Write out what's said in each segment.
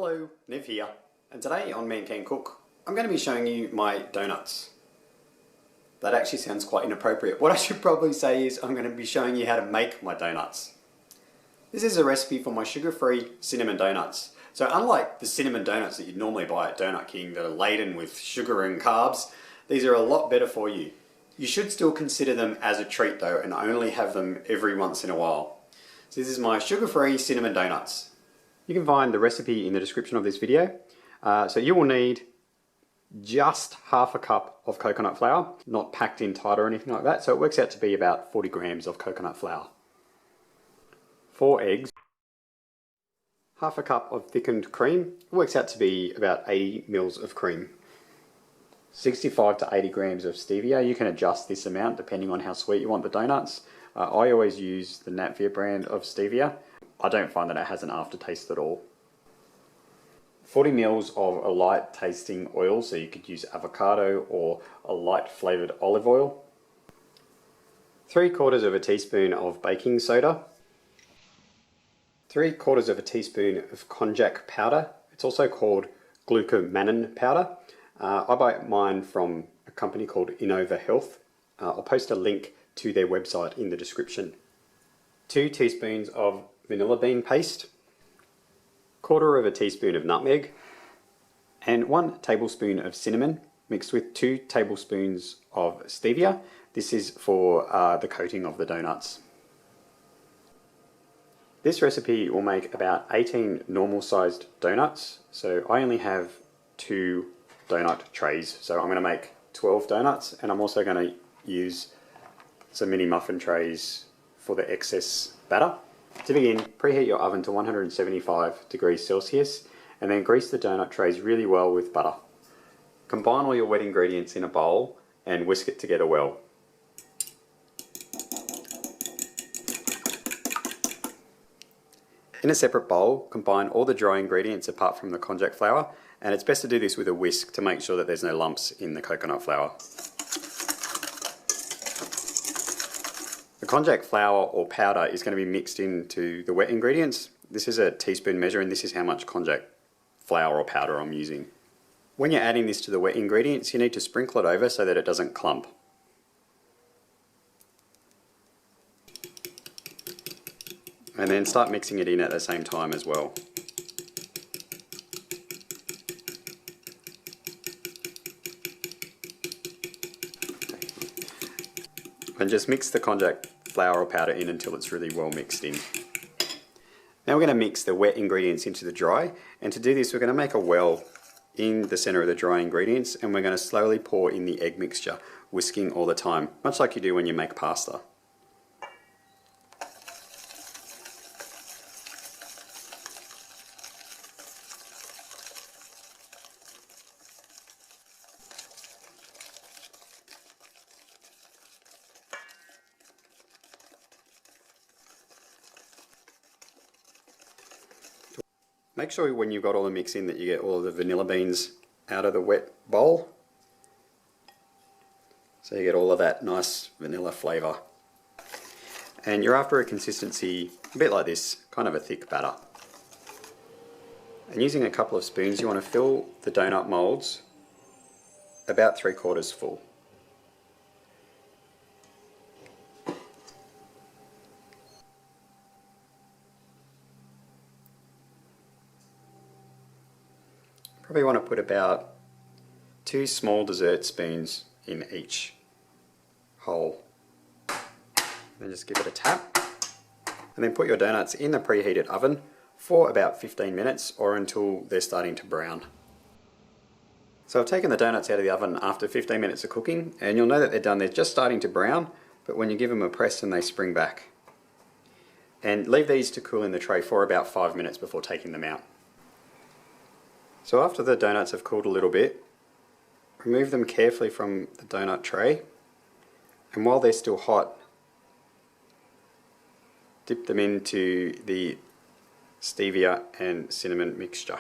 Hello, Nev here, and today on Man Can Cook, I'm going to be showing you my doughnuts. That actually sounds quite inappropriate. What I should probably say is I'm going to be showing you how to make my doughnuts. This is a recipe for my sugar-free cinnamon doughnuts. So unlike the cinnamon doughnuts that you'd normally buy at Donut King that are laden with sugar and carbs, these are a lot better for you. You should still consider them as a treat though, and only have them every once in a while. So this is my sugar-free cinnamon doughnuts. You can find the recipe in the description of this video. So you will need just half a cup of coconut flour, not packed in tight or anything like that. So it works out to be about 40 grams of coconut flour. 4 eggs. Half a cup of thickened cream. It works out to be about 80 mils of cream. 65 to 80 grams of stevia. You can adjust this amount depending on how sweet you want the donuts. I always use the Natvia brand of stevia. I don't find that it has an aftertaste at all. 40 mils of a light tasting oil, so you could use avocado or a light flavoured olive oil. 3/4 of a teaspoon of baking soda. 3/4 of a teaspoon of konjac powder. It's also called glucomannan powder. I buy mine from a company called Innova Health. I'll post a link to their website in the description. 2 teaspoons of vanilla bean paste, 1/4 of a teaspoon of nutmeg, and 1 tablespoon of cinnamon mixed with 2 tablespoons of stevia. This is for the coating of the donuts. This recipe will make about 18 normal sized donuts, so I only have 2 donut trays, so I'm going to make 12 donuts, and I'm also going to use some mini muffin trays for the excess batter. To begin, preheat your oven to 175 degrees Celsius and then grease the donut trays really well with butter. Combine all your wet ingredients in a bowl and whisk it together well. In a separate bowl, combine all the dry ingredients apart from the konjac flour, and it's best to do this with a whisk to make sure that there's no lumps in the coconut flour. The konjac flour or powder is going to be mixed into the wet ingredients. This is a teaspoon measure, and this is how much konjac flour or powder I'm using. When you're adding this to the wet ingredients, you need to sprinkle it over so that it doesn't clump. And then start mixing it in at the same time as well. And just mix the konjac flour or powder in until it's really well mixed in. Now we're going to mix the wet ingredients into the dry, and to do this we're going to make a well in the center of the dry ingredients, and we're going to slowly pour in the egg mixture, whisking all the time, much like you do when you make pasta. Make sure when you've got all the mix in that you get all of the vanilla beans out of the wet bowl. So you get all of that nice vanilla flavour. And you're after a consistency a bit like this, kind of a thick batter. And using a couple of spoons you want to fill the donut moulds about 3/4 full. Probably want to put about 2 small dessert spoons in each hole. Then just give it a tap. And then put your donuts in the preheated oven for about 15 minutes or until they're starting to brown. So I've taken the donuts out of the oven after 15 minutes of cooking, and you'll know that they're done. They're just starting to brown, but when you give them a press and they spring back. And leave these to cool in the tray for about 5 minutes before taking them out. So after the donuts have cooled a little bit, remove them carefully from the donut tray, and while they're still hot, dip them into the stevia and cinnamon mixture.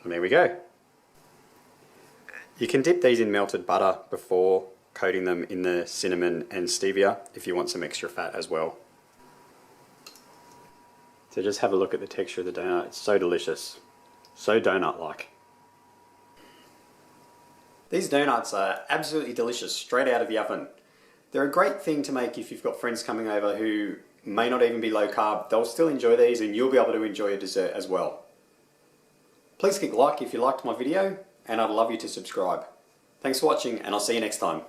And there we go. You can dip these in melted butter before coating them in the cinnamon and stevia if you want some extra fat as well. So just have a look at the texture of the donut. It's so delicious. So donut-like. These donuts are absolutely delicious, straight out of the oven. They're a great thing to make if you've got friends coming over who may not even be low carb. They'll still enjoy these and you'll be able to enjoy a dessert as well. Please click like if you liked my video, and I'd love you to subscribe. Thanks for watching, and I'll see you next time.